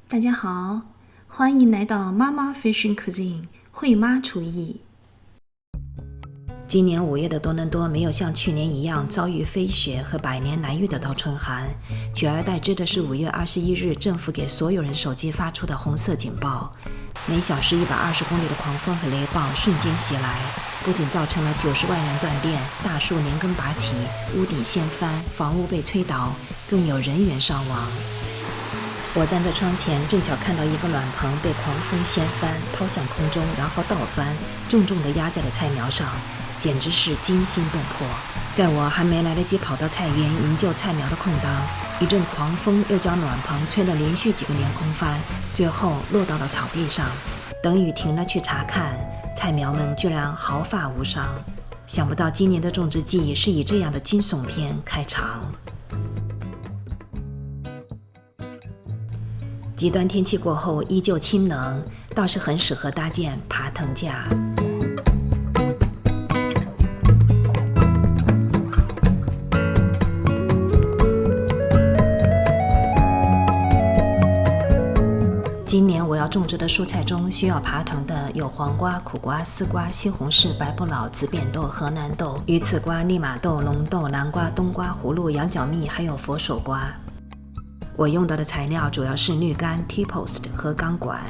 大家好，欢迎来到妈妈 Fishing Cuisine 惠妈厨艺。今年5月的多伦多没有像去年一样遭遇飞雪和百年难遇的倒春寒，取而代之的是5月21日政府给所有人手机发出的红色警报，每小时120公里的狂风和雷暴瞬间袭来，不仅造成了90万人断电，大树连根拔起，屋顶掀翻，房屋被吹倒，更有人员伤亡。我站在窗前，正巧看到一个暖棚被狂风掀翻，抛向空中，然后倒翻，重重地压在了菜苗上，简直是惊心动魄。在我还没来得及跑到菜园营救菜苗的空档，一阵狂风又将暖棚吹得连续几个连空翻，最后落到了草地上。等雨停了去查看，菜苗们居然毫发无伤。想不到今年的种植季是以这样的惊悚片开场。极端天气过后依旧清冷，倒是很适合搭建爬藤架。今年我要种植的蔬菜中需要爬藤的有黄瓜、苦瓜、丝瓜、西红柿、白不老、紫扁豆、河南豆、鱼刺瓜、利马豆、龙豆、南瓜、冬瓜、葫芦、羊角蜜，还有佛手瓜。我用到的材料主要是绿柑、T-post 和钢管。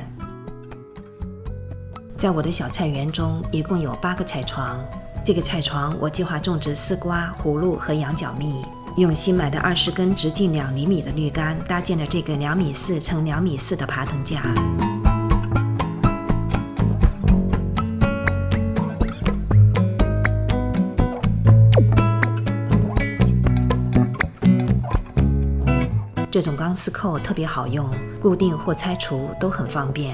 在我的小菜园中一共有8个菜床，这个菜床我计划种植丝瓜、葫芦和羊角蜜，用新买的20根直径2厘米的绿柑搭建了这个2米4乘2米4的爬藤架。这种钢丝扣特别好用，固定或拆除都很方便。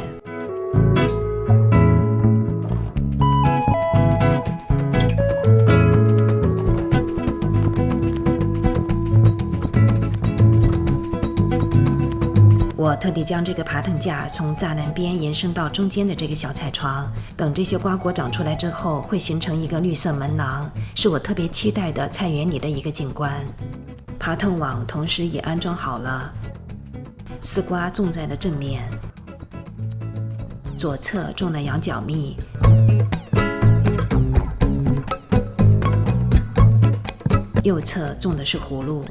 我特地将这个爬藤架从栅栏边延伸到中间的这个小菜床，等这些瓜果长出来之后，会形成一个绿色门廊，是我特别期待的菜园里的一个景观。爬藤网同时也安装好了，丝瓜种在了正面，左侧种了羊角蜜，右侧种的是葫芦。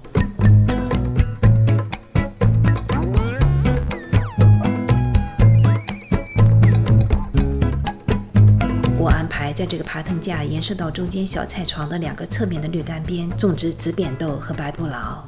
在这个爬藤架延伸到中间小菜床的2个侧面的绿柑边种植紫扁豆和白不老，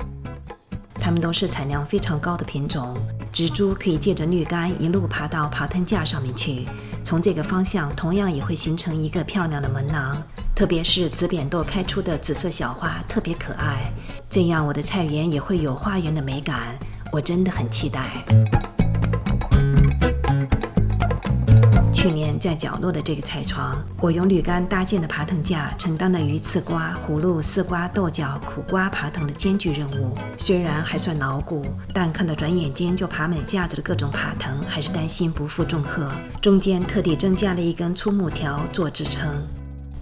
它们都是产量非常高的品种。植株可以借着绿柑一路爬到爬藤架上面去，从这个方向同样也会形成一个漂亮的门廊，特别是紫扁豆开出的紫色小花特别可爱，这样我的菜园也会有花园的美感，我真的很期待。去年在角落的这个菜床，我用绿柑搭建的爬藤架承担了鱼刺瓜、葫芦、丝瓜、豆角、苦瓜爬藤的艰巨任务。虽然还算牢固，但看到转眼间就爬满架子的各种爬藤，还是担心不负重荷。中间特地增加了一根粗木条做支撑。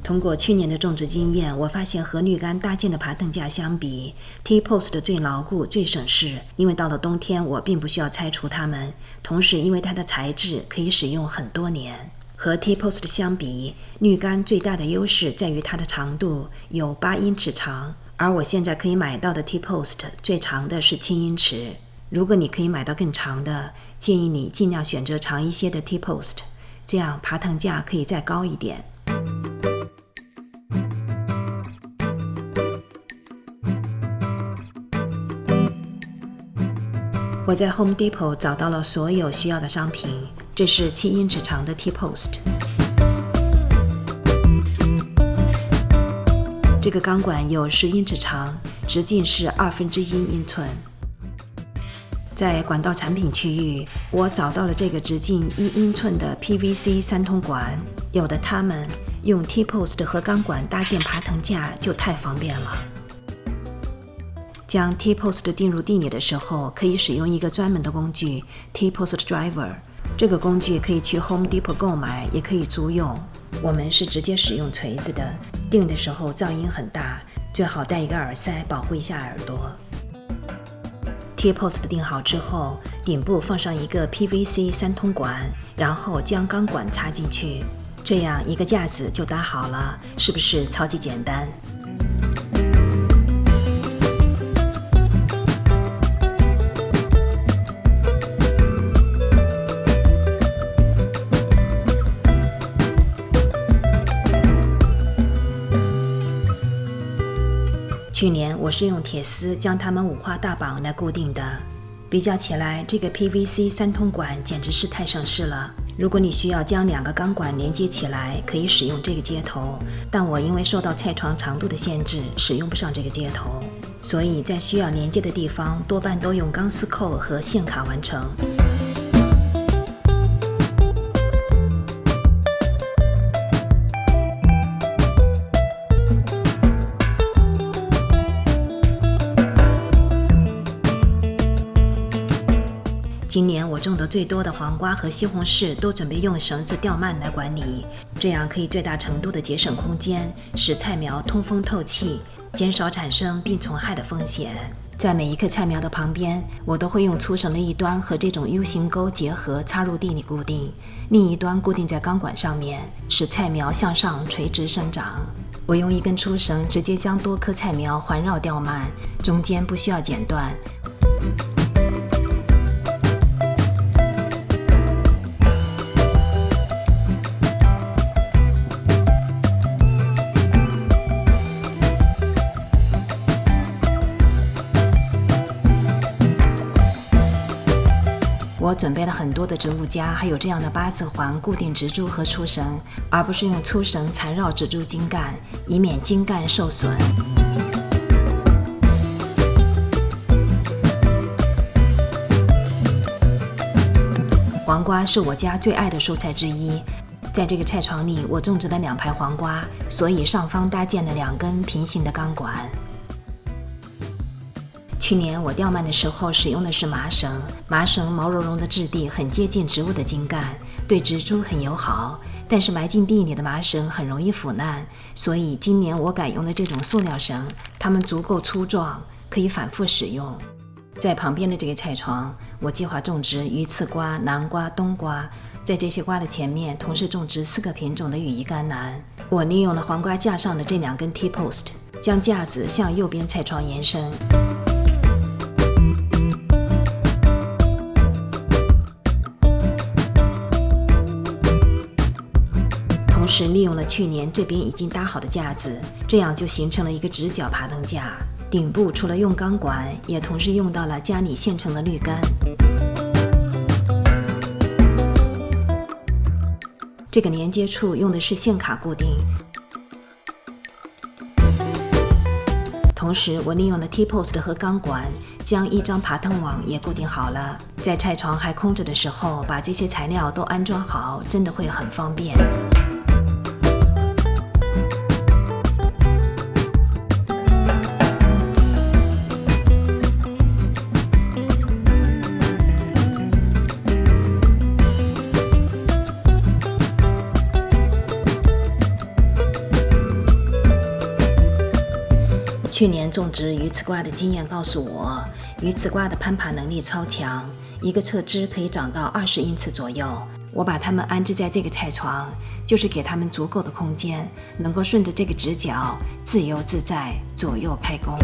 通过去年的种植经验，我发现和绿柑搭建的爬藤架相比， T-post 最牢固、最省事，因为到了冬天我并不需要拆除它们，同时因为它的材质可以使用很多年。和 T-post 相比，绿柑最大的优势在于它的长度有8英尺长，而我现在可以买到的 T-post 最长的是7英尺。如果你可以买到更长的，建议你尽量选择长一些的 T-post， 这样爬藤架可以再高一点。我在 Home Depot 找到了所有需要的商品，这是7英尺长的 T-post。这个钢管有10英尺长，直径是1/2英寸。在管道产品区域，我找到了这个直径1英寸的 PVC 3通管，有的它们用 T-post 和钢管搭建爬藤架就太方便了。将 T-post 钉入地里的时候，可以使用一个专门的工具 T-post Driver。这个工具可以去 Home Depot 购买，也可以租用。我们是直接使用锤子的，钉的时候噪音很大，最好戴一个耳塞保护一下耳朵。T-post 定好之后，顶部放上一个 PVC 3通管，然后将钢管插进去，这样一个架子就搭好了，是不是超级简单？去年我是用铁丝将它们五花大绑来固定的，比较起来，这个 PVC 3通管简直是太省事了。如果你需要将2个钢管连接起来，可以使用这个接头，但我因为受到菜床长度的限制，使用不上这个接头，所以在需要连接的地方，多半都用钢丝扣和线卡完成。今年我种的最多的黄瓜和西红柿都准备用绳子吊蔓来管理，这样可以最大程度的节省空间，使菜苗通风透气，减少产生病虫害的风险。在每一棵菜苗的旁边，我都会用粗绳的一端和这种 U 型钩结合插入地里固定，另一端固定在钢管上面，使菜苗向上垂直生长。我用一根粗绳直接将多棵菜苗环绕吊蔓，中间不需要剪断。我准备了很多的植物夹，还有这样的8字环固定植株和粗绳，而不是用粗绳缠绕植株茎干，以免茎干受损。黄瓜是我家最爱的蔬菜之一，在这个菜床里，我种植了2排黄瓜，所以上方搭建了2根平行的钢管。去年我吊蔓的时候使用的是麻绳，麻绳毛茸茸的质地很接近植物的茎干，对植株很友好，但是埋进地里的麻绳很容易腐烂，所以今年我改用的这种塑料绳，它们足够粗壮，可以反复使用。在旁边的这个菜床，我计划种植鱼刺瓜、南瓜、冬瓜，在这些瓜的前面同时种植4个品种的羽衣甘蓝。我利用了黄瓜架上的这2根 T-post， 将架子向右边菜床延伸。同时利用了去年这边已经搭好的架子，这样就形成了一个直角爬登架。顶部除了用钢管，也同时用到了家里现成的绿杆。这个连接处用的是线卡固定。同时我利用了 T-post 和钢管，将一张爬藤网也固定好了。在菜床还空着的时候，把这些材料都安装好，真的会很方便。去年种植鱼刺瓜的经验告诉我，鱼刺瓜的攀爬能力超强，一个侧枝可以长到20英尺左右。我把它们安置在这个菜床，就是给它们足够的空间，能够顺着这个直角自由自在左右开弓。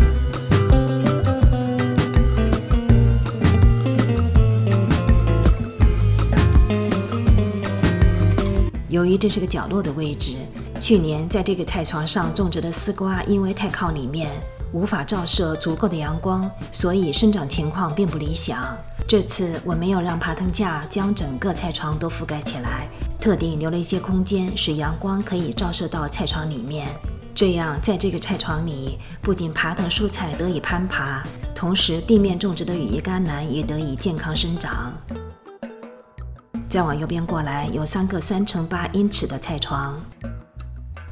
由于这是个角落的位置，去年在这个菜床上种植的丝瓜因为太靠里面，无法照射足够的阳光，所以生长情况并不理想。这次我没有让爬藤架将整个菜床都覆盖起来，特地留了一些空间，使阳光可以照射到菜床里面。这样在这个菜床里，不仅爬藤蔬菜得以攀爬，同时地面种植的羽衣甘蓝也得以健康生长。再往右边过来，有3个3×8英尺的菜床。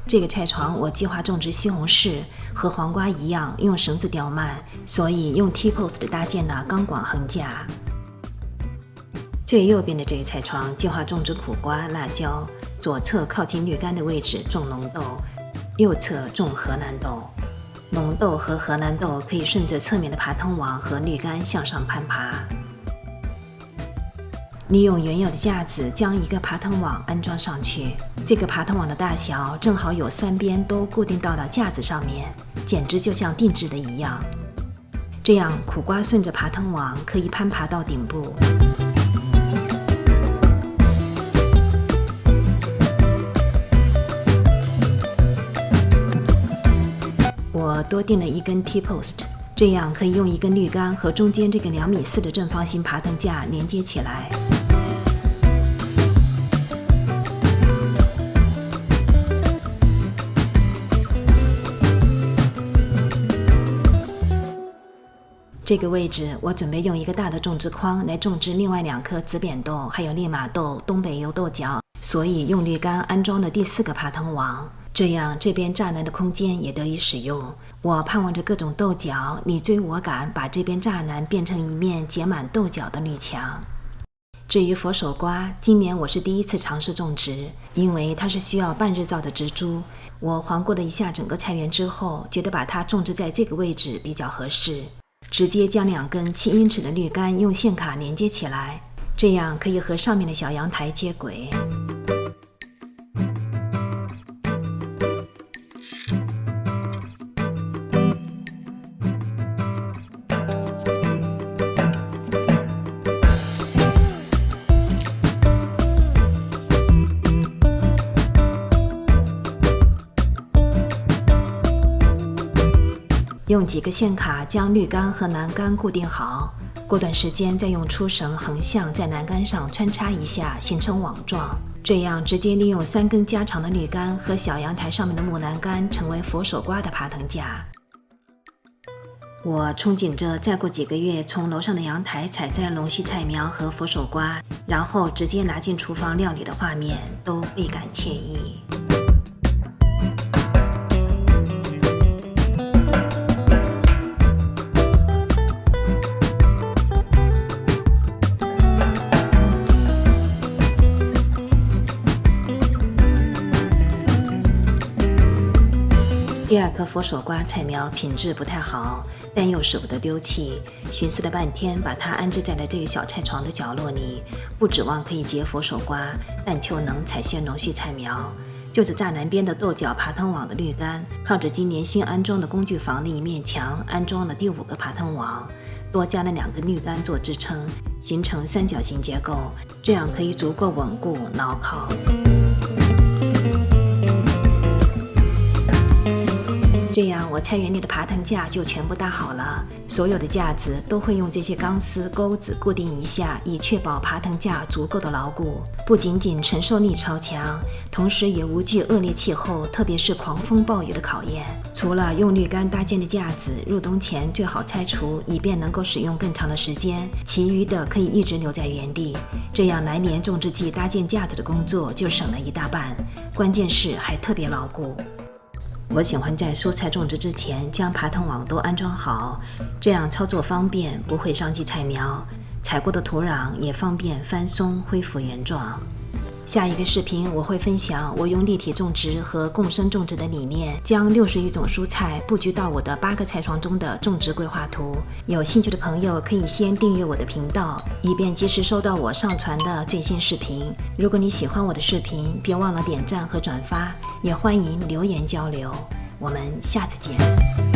这个菜床我计划种植西红柿，和黄瓜一样用绳子吊蔓，所以用 T-post 搭建了钢管横架。最右边的这个菜床计划种植苦瓜、辣椒，左侧靠近绿杆的位置种龙豆，右侧种河南豆。龙豆和荷兰豆可以顺着侧面的爬藤网和绿杆向上攀爬。利用原有的架子将一个爬藤网安装上去，这个爬藤网的大小正好有3边都固定到了架子上面，简直就像定制的一样。这样苦瓜顺着爬藤网可以攀爬到顶部。我多订了一根 T-post， 这样可以用一根绿杆和中间这个2.4米的正方形爬藤架连接起来。这个位置我准备用一个大的种植筐来种植另外2颗紫扁豆，还有利马豆、东北油豆角，所以用绿杆安装了第4个爬藤网，这样这边栅栏的空间也得以使用。我盼望着各种豆角你追我赶，把这边栅栏变成一面结满豆角的绿墙。至于佛手瓜，今年我是第1次尝试种植，因为它是需要半日照的植株。我环顾了一下整个菜园之后，觉得把它种植在这个位置比较合适，直接将2根7英尺的绿杆用线卡连接起来，这样可以和上面的小阳台接轨。用几个线卡将绿杆和栏杆固定好，过段时间再用粗绳横向在栏杆上穿插一下，形成网状，这样直接利用3根加长的绿杆和小阳台上面的木栏杆成为佛手瓜的爬藤架。我憧憬着再过几个月从楼上的阳台采摘龙须菜苗和佛手瓜，然后直接拿进厨房料理的画面，都倍感惬意。第2颗佛手瓜菜苗品质不太好，但又舍不得丢弃，寻思了半天，把它安置在了这个小菜床的角落里，不指望可以结佛手瓜，但求能采些龙须菜苗。就是栅栏边的豆角爬藤网的绿杆，靠着今年新安装的工具房的一面墙安装了第5个爬藤网，多加了2根绿杆做支撑，形成3角形结构，这样可以足够稳固牢靠。这样我菜园里的爬藤架就全部搭好了，所有的架子都会用这些钢丝钩子固定一下，以确保爬藤架足够的牢固，不仅仅承受力超强，同时也无惧恶劣气候，特别是狂风暴雨的考验。除了用绿杆搭建的架子入冬前最好拆除，以便能够使用更长的时间，其余的可以一直留在原地，这样来年种植季搭建架子的工作就省了一大半，关键是还特别牢固。我喜欢在蔬菜种植之前将爬藤网都安装好，这样操作方便，不会伤及菜苗，采过的土壤也方便翻松恢复原状。下一个视频我会分享我用立体种植和共生种植的理念，将61种蔬菜布局到我的8个菜床中的种植规划图。有兴趣的朋友可以先订阅我的频道，以便及时收到我上传的最新视频。如果你喜欢我的视频，别忘了点赞和转发，也欢迎留言交流。我们下次见。